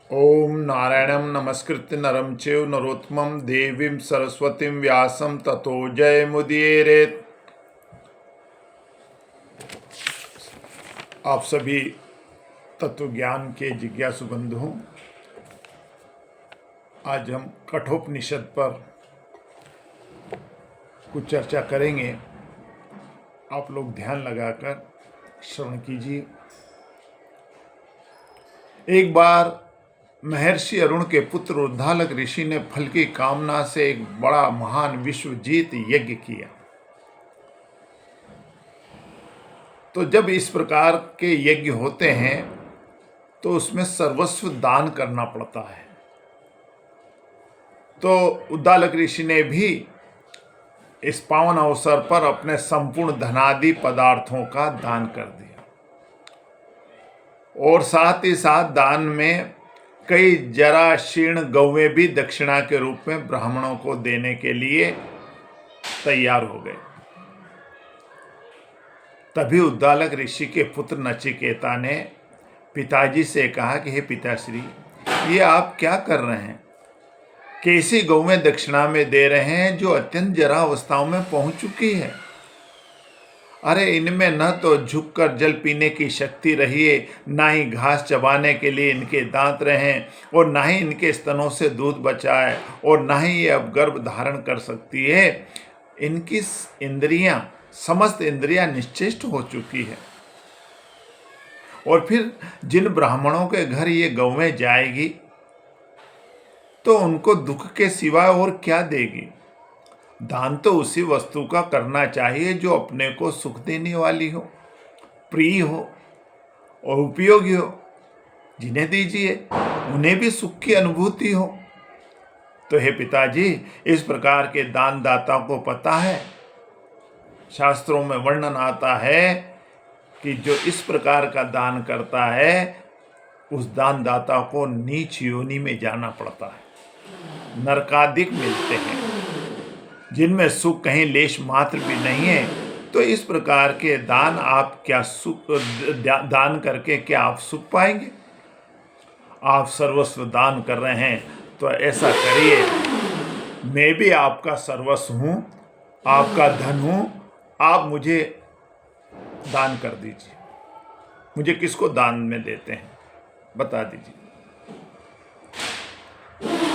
ओम नारायणं नमस्कृत्य नरं चैव नरोत्तमं देवीं सरस्वतीं व्यासं ततो जयमुदीरयेत्। आप सभी तत्व ज्ञान के जिज्ञासु बंधुओं, आज हम कठोपनिषद पर कुछ चर्चा करेंगे। आप लोग ध्यान लगाकर श्रवण कीजिए। एक बार महर्षि अरुण के पुत्र उद्दालक ऋषि ने फल की कामना से एक बड़ा महान विश्वजीत यज्ञ किया। तो जब इस प्रकार के यज्ञ होते हैं तो उसमें सर्वस्व दान करना पड़ता है। तो उद्दालक ऋषि ने भी इस पावन अवसर पर अपने संपूर्ण धनादि पदार्थों का दान कर दिया और साथ ही साथ दान में कई जरा शीर्ण गौवें भी दक्षिणा के रूप में ब्राह्मणों को देने के लिए तैयार हो गए। तभी उद्दालक ऋषि के पुत्र नचिकेता ने पिताजी से कहा कि हे पिताश्री, ये आप क्या कर रहे हैं? कैसी गौवें दक्षिणा में दे रहे हैं जो अत्यंत जरा अवस्थाओं में पहुंच चुकी है? अरे इनमें न तो झुककर जल पीने की शक्ति रही है, ना ही घास चबाने के लिए इनके दांत रहे और ना ही इनके स्तनों से दूध बचा है और ना ही ये अब गर्भ धारण कर सकती है। इनकी इंद्रियां, समस्त इंद्रियां निश्चेष्ट हो चुकी है। और फिर जिन ब्राह्मणों के घर ये गौवें जाएगी तो उनको दुख के सिवाय और क्या देगी? दान तो उसी वस्तु का करना चाहिए जो अपने को सुख देने वाली हो, प्रिय हो और उपयोगी हो। जिन्हें दीजिए उन्हें भी सुख की अनुभूति हो। तो हे पिताजी, इस प्रकार के दान दाता को पता है, शास्त्रों में वर्णन आता है कि जो इस प्रकार का दान करता है उस दान दाता को नीच योनि में जाना पड़ता है। नरकादिक मिलते हैं जिनमें सुख कहीं लेश मात्र भी नहीं है। तो इस प्रकार के दान आप क्या सुख दान करके क्या आप सुख पाएंगे? आप सर्वस्व दान कर रहे हैं तो ऐसा करिए, मैं भी आपका सर्वस्व हूँ, आपका धन हूँ, आप मुझे दान कर दीजिए। मुझे किसको दान में देते हैं बता दीजिए।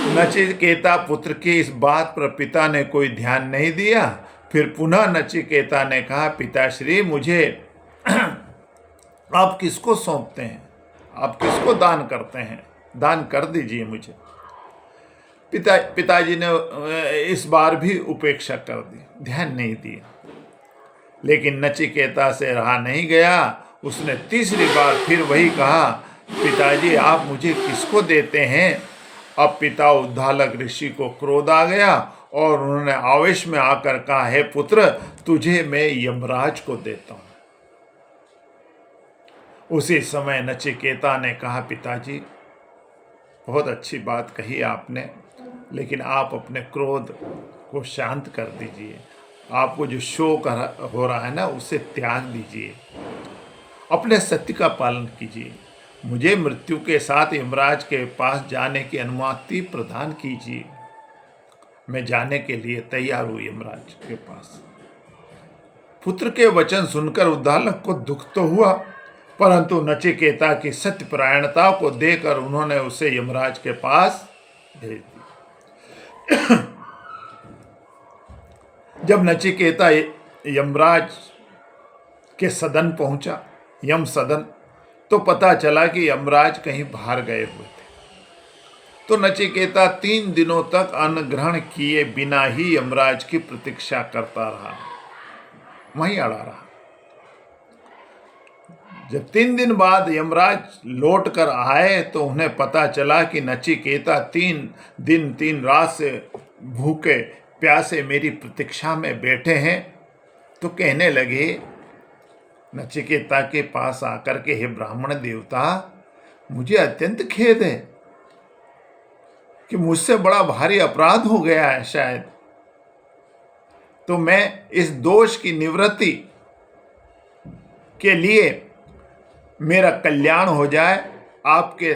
नचिकेता पुत्र की इस बात पर पिता ने कोई ध्यान नहीं दिया। फिर पुनः नचिकेता ने कहा, पिताश्री, मुझे आप किसको सौंपते हैं? आप किसको दान करते हैं? दान कर दीजिए मुझे। पिताजी ने इस बार भी उपेक्षा कर दी, ध्यान नहीं दिया। लेकिन नचिकेता से रहा नहीं गया। उसने तीसरी बार फिर वही कहा, पिताजी आप मुझे किसको देते हैं? अब पिता उद्दालक ऋषि को क्रोध आ गया और उन्होंने आवेश में आकर कहा, हे पुत्र, तुझे मैं यमराज को देता हूं। उसी समय नचिकेता ने कहा, पिताजी बहुत अच्छी बात कही आपने, लेकिन आप अपने क्रोध को शांत कर दीजिए। आपको जो शोक हो रहा है ना, उसे त्याग दीजिए, अपने सत्य का पालन कीजिए। मुझे मृत्यु के साथ यमराज के पास जाने की अनुमति प्रदान कीजिए। मैं जाने के लिए तैयार हूं यमराज के पास। पुत्र के वचन सुनकर उद्दालक को दुख तो हुआ, परंतु नचिकेता की सत्यपरायणता को देखकर उन्होंने उसे यमराज के पास भेज दिया। जब नचिकेता यमराज के सदन पहुंचा, यम सदन, तो पता चला कि यमराज कहीं बाहर गए हुए थे। तो नचिकेता 3 दिनों तक अन्न ग्रहण किए बिना ही यमराज की प्रतीक्षा करता रहा, वहीं अड़ा रहा। जब 3 दिन बाद यमराज लौट कर आए तो उन्हें पता चला कि नचिकेता 3 दिन 3 रात से भूखे प्यासे मेरी प्रतीक्षा में बैठे हैं। तो कहने लगे नचिकेता के पास आकर के, हे ब्राह्मण देवता, मुझे अत्यंत खेद है कि मुझसे बड़ा भारी अपराध हो गया है शायद। तो मैं इस दोष की निवृत्ति के लिए, मेरा कल्याण हो जाए, आपके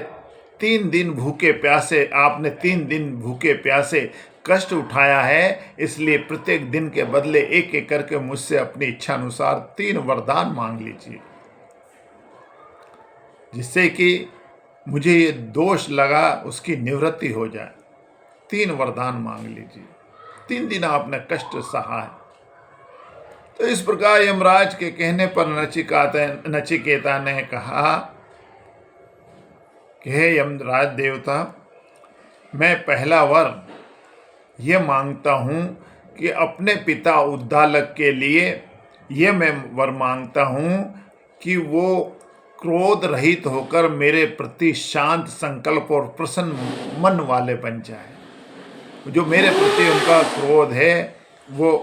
आपने 3 दिन भूखे प्यासे कष्ट उठाया है, इसलिए प्रत्येक दिन के बदले एक एक करके मुझसे अपनी इच्छा अनुसार 3 वरदान मांग लीजिए, जिससे कि मुझे ये दोष लगा उसकी निवृत्ति हो जाए। 3 वरदान मांग लीजिए। 3 दिन आपने कष्ट सहा है। तो इस प्रकार यमराज के कहने पर नचिकेता ने कहा कि हे यमराज देवता, मैं पहला वर ये मांगता हूँ कि अपने पिता उद्दालक के लिए ये मैं वर मांगता हूँ कि वो क्रोध रहित होकर मेरे प्रति शांत संकल्प और प्रसन्न मन वाले बन जाए। जो मेरे प्रति उनका क्रोध है वो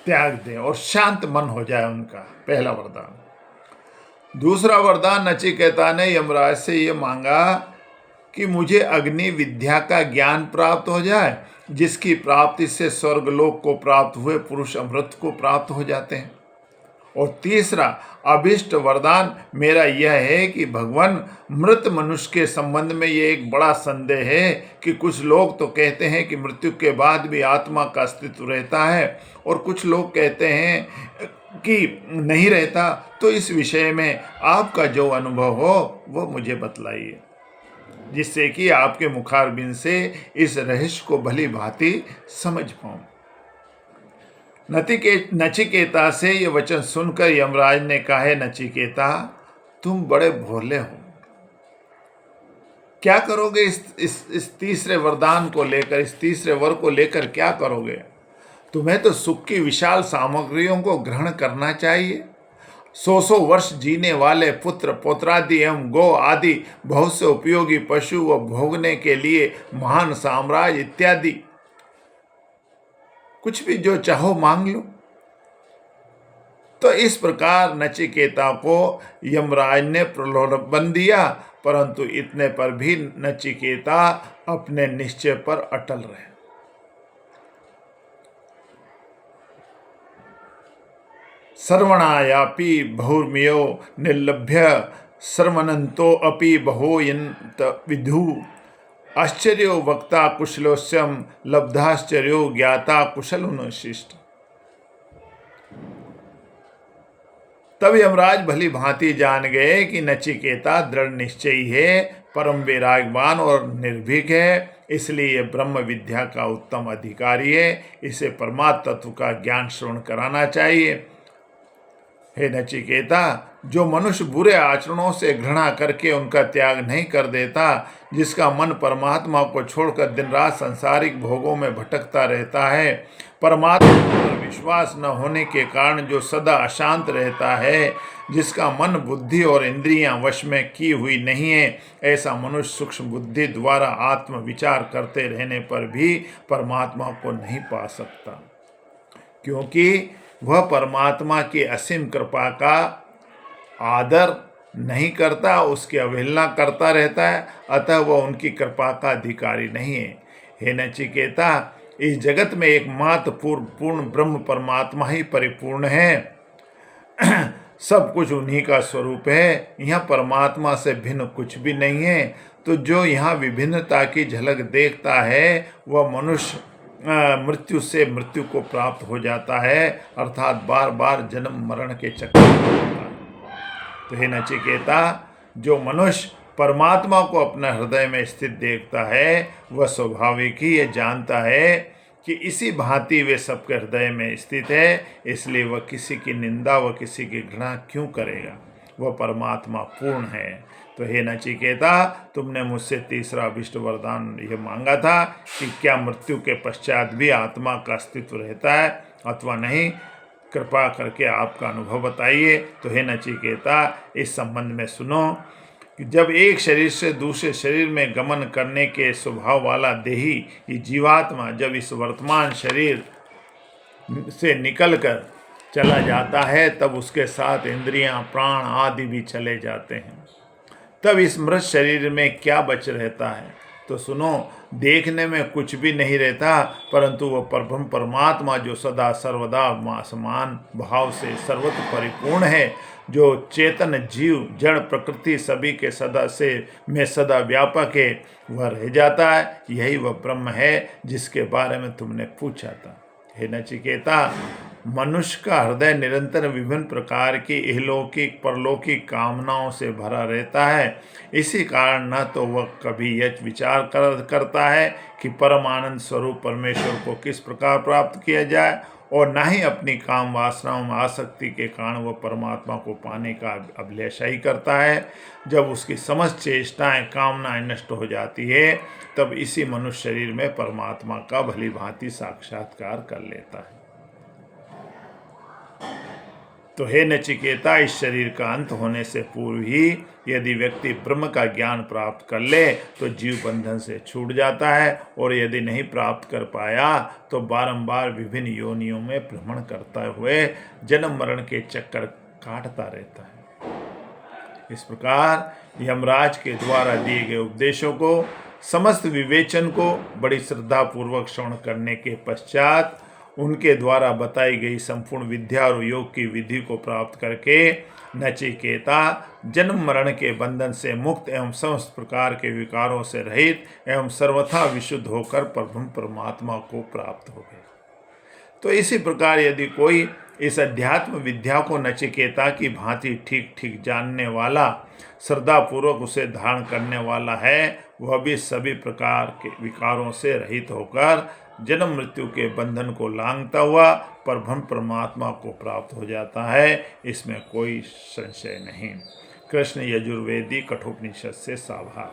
त्याग दे और शांत मन हो जाए उनका, पहला वरदान। दूसरा वरदान नचिकेता ने यमराज से ये मांगा कि मुझे अग्नि विद्या का ज्ञान प्राप्त हो जाए, जिसकी प्राप्ति से स्वर्गलोक को प्राप्त हुए पुरुष अमृत को प्राप्त हो जाते हैं। और तीसरा अभिष्ट वरदान मेरा यह है कि भगवान, मृत मनुष्य के संबंध में ये एक बड़ा संदेह है कि कुछ लोग तो कहते हैं कि मृत्यु के बाद भी आत्मा का अस्तित्व रहता है और कुछ लोग कहते हैं कि नहीं रहता। तो इस विषय में आपका जो अनुभव हो वो मुझे बतलाइए, जिससे कि आपके मुखारबिंद से इस रहस्य को भली भांति समझ पाऊं। नचिकेता से ये वचन सुनकर यमराज ने कहा, है नचिकेता, तुम बड़े भोले हो। क्या करोगे इस तीसरे वरदान को लेकर, इस तीसरे वर को लेकर क्या करोगे? तुम्हें तो सुख की विशाल सामग्रियों को ग्रहण करना चाहिए। 100 वर्ष जीने वाले पुत्र पौत्रादि एवं गो आदि बहुत से उपयोगी पशु व भोगने के लिए महान साम्राज्य इत्यादि, कुछ भी जो चाहो मांग लो। तो इस प्रकार नचिकेता को यमराज ने प्रलोभन दिया, परंतु इतने पर भी नचिकेता अपने निश्चय पर अटल रहे। सर्वणायापि बहुर्मियो निर्लभ्य सर्वनंतो अपि बहोयन्त विधु आश्चर्यो वक्ता कुशलोस्यम लब्धाश्चर्यो ज्ञाता कुशलोनुशिष्ट। तब यमराज भली भांति जान गए कि नचिकेता दृढ़ निश्चयी है, परम वैराग्यवान और निर्भीक है, इसलिए यह ब्रह्म विद्या का उत्तम अधिकारी है। इसे परमात्म तत्व का ज्ञान श्रवण कराना चाहिए। हे नचिकेता, जो मनुष्य बुरे आचरणों से घृणा करके उनका त्याग नहीं कर देता, जिसका मन परमात्मा को छोड़कर दिन रात सांसारिक भोगों में भटकता रहता है, परमात्मा पर विश्वास न होने के कारण जो सदा अशांत रहता है, जिसका मन बुद्धि और इंद्रियां वश में की हुई नहीं है, ऐसा मनुष्य सूक्ष्म बुद्धि द्वारा आत्म विचार करते रहने पर भी परमात्मा को नहीं पा सकता, क्योंकि वह परमात्मा की असीम कृपा का आदर नहीं करता, उसकी अवहेलना करता रहता है, अतः वह उनकी कृपा का अधिकारी नहीं है। हे नचिकेता, इस जगत में एकमात्र पूर्ण ब्रह्म परमात्मा ही परिपूर्ण है। सब कुछ उन्हीं का स्वरूप है। यहाँ परमात्मा से भिन्न कुछ भी नहीं है। तो जो यहाँ विभिन्नता की झलक देखता है वह मनुष्य मृत्यु से मृत्यु को प्राप्त हो जाता है, अर्थात बार बार जन्म मरण के चक्कर में होता है। तो हे नचिकेता, जो मनुष्य परमात्मा को अपने हृदय में स्थित देखता है वह स्वाभाविक ही ये जानता है कि इसी भांति वे सबके हृदय में स्थित है, इसलिए वह किसी की निंदा व किसी की घृणा क्यों करेगा? वह परमात्मा पूर्ण है। तो हे नचिकेता, तुमने मुझसे तीसरा अभिष्ट वरदान यह मांगा था कि क्या मृत्यु के पश्चात भी आत्मा का अस्तित्व रहता है अथवा नहीं? कृपा करके आपका अनुभव बताइए। तो हे नचिकेता, इस संबंध में सुनो कि जब एक शरीर से दूसरे शरीर में गमन करने के स्वभाव वाला देही ये जीवात्मा जब इस वर्तमान शरीर से निकलकर चला जाता है, तब उसके साथ इंद्रियां, प्राण आदि भी चले जाते हैं। तब इस मृत शरीर में क्या बच रहता है? तो सुनो, देखने में कुछ भी नहीं रहता, परंतु वह परब्रह्म परमात्मा जो सदा सर्वदा समान भाव से सर्वत्र परिपूर्ण है, जो चेतन जीव जड़ प्रकृति सभी के सदा से में सदा व्यापक है, वह रह जाता है। यही वह ब्रह्म है जिसके बारे में तुमने पूछा था। हे नचिकेता, मनुष्य का हृदय निरंतर विभिन्न प्रकार की इहलौकिक परलौकिक कामनाओं से भरा रहता है। इसी कारण न तो वह कभी यह विचार करता है कि परम आनंद स्वरूप परमेश्वर को किस प्रकार प्राप्त किया जाए, और न ही अपनी काम वासनाओं में आसक्ति के कारण वह परमात्मा को पाने का अभिलाषा ही करता है। जब उसकी समस्त चेष्टाएं कामनाएं नष्ट हो जाती है, तब इसी मनुष्य शरीर में परमात्मा का भली भांति साक्षात्कार कर लेता है। तो हे नचिकेता, इस शरीर का अंत होने से पूर्व ही यदि व्यक्ति ब्रह्म का ज्ञान प्राप्त कर ले तो जीव बंधन से छूट जाता है, और यदि नहीं प्राप्त कर पाया तो बारंबार विभिन्न योनियों में भ्रमण करते हुए जन्म मरण के चक्कर काटता रहता है। इस प्रकार यमराज के द्वारा दिए गए उपदेशों को, समस्त विवेचन को बड़ी श्रद्धा पूर्वक श्रवण करने के पश्चात उनके द्वारा बताई गई संपूर्ण विद्या और योग की विधि को प्राप्त करके नचिकेता जन्म मरण के बंधन से मुक्त एवं समस्त प्रकार के विकारों से रहित एवं सर्वथा विशुद्ध होकर परब्रह्म परमात्मा को प्राप्त हो गए। तो इसी प्रकार यदि कोई इस अध्यात्म विद्या को नचिकेता की भांति ठीक ठीक जानने वाला, श्रद्धापूर्वक उसे धारण करने वाला है, वह भी सभी प्रकार के विकारों से रहित होकर जन्म मृत्यु के बंधन को लांघता हुआ परब्रह्म परमात्मा को प्राप्त हो जाता है। इसमें कोई संशय नहीं। कृष्ण यजुर्वेदी कठोपनिषद से साभार।